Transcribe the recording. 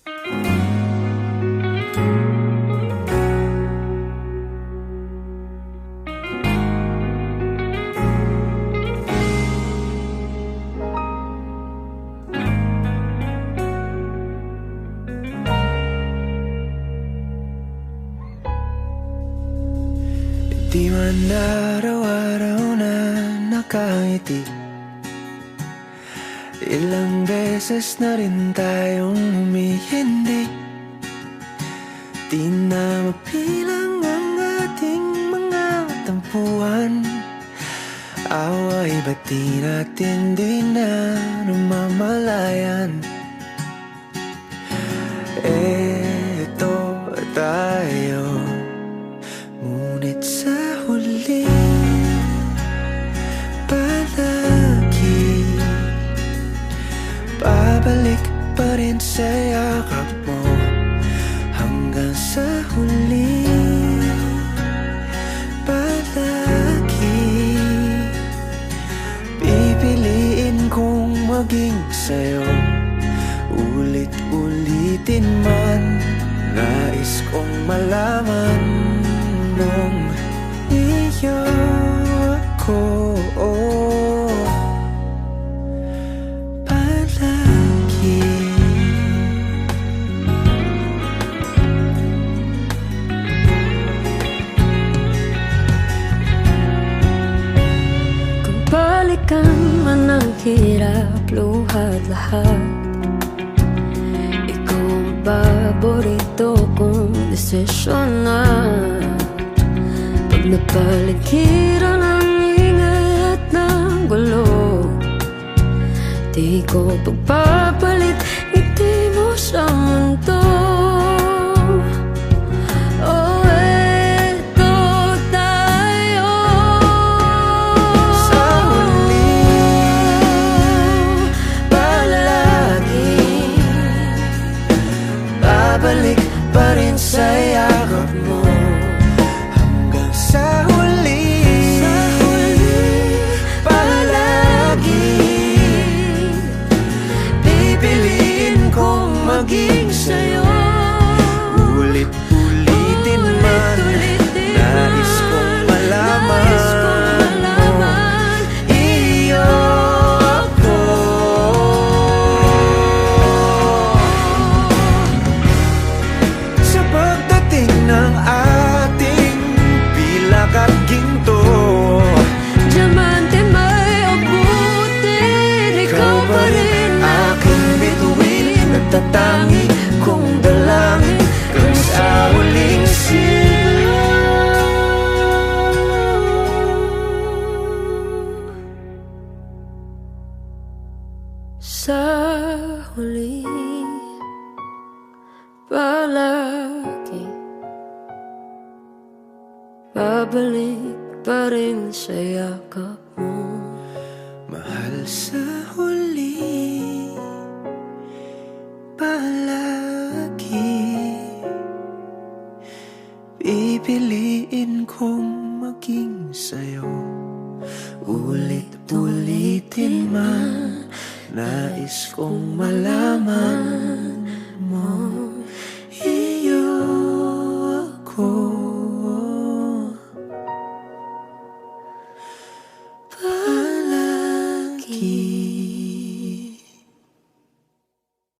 Di man araw-araw na nakangiti, ilang beses na rin tayong humihindi. Di na mapilang ang ating mga tampuhan, away ba't di natin di na namamalayan? Eto tayo, ngunit sa huli palagi babalik pa rin sa yakap mo. Hanggang sa huli palagi pipiliin kong maging sa'yo. Ulit-ulitin man, nais kong malaman nung iyo ako palagi. Kung balikan man ang hirap, luhat lahat, ikaw ang paborito kong desisyon na. Pag napaligiran ang ingay at ng gulo, di ko pagpapalit ngiti mo sa mundo. Oh, eto tayo Sa huli palagi babalik pa rin sa yakap mo. Hanggang sa huli palagi pipiliin kong maging sa'yo. Ulit-ulitin man, nais kong malaman iyo ako. Sa pagdating ng ating pilak at ginto, diamante may abutin, ikaw pa rin aking bituin, nagtatangi kong dalangin kung sa huling sigaw. Sa huli palagi babalik pa rin sa yakap mo. Mahal, sa huli palagi pipiliin kong maging sa'yo. Ulit-ulitin man, nais kong malaman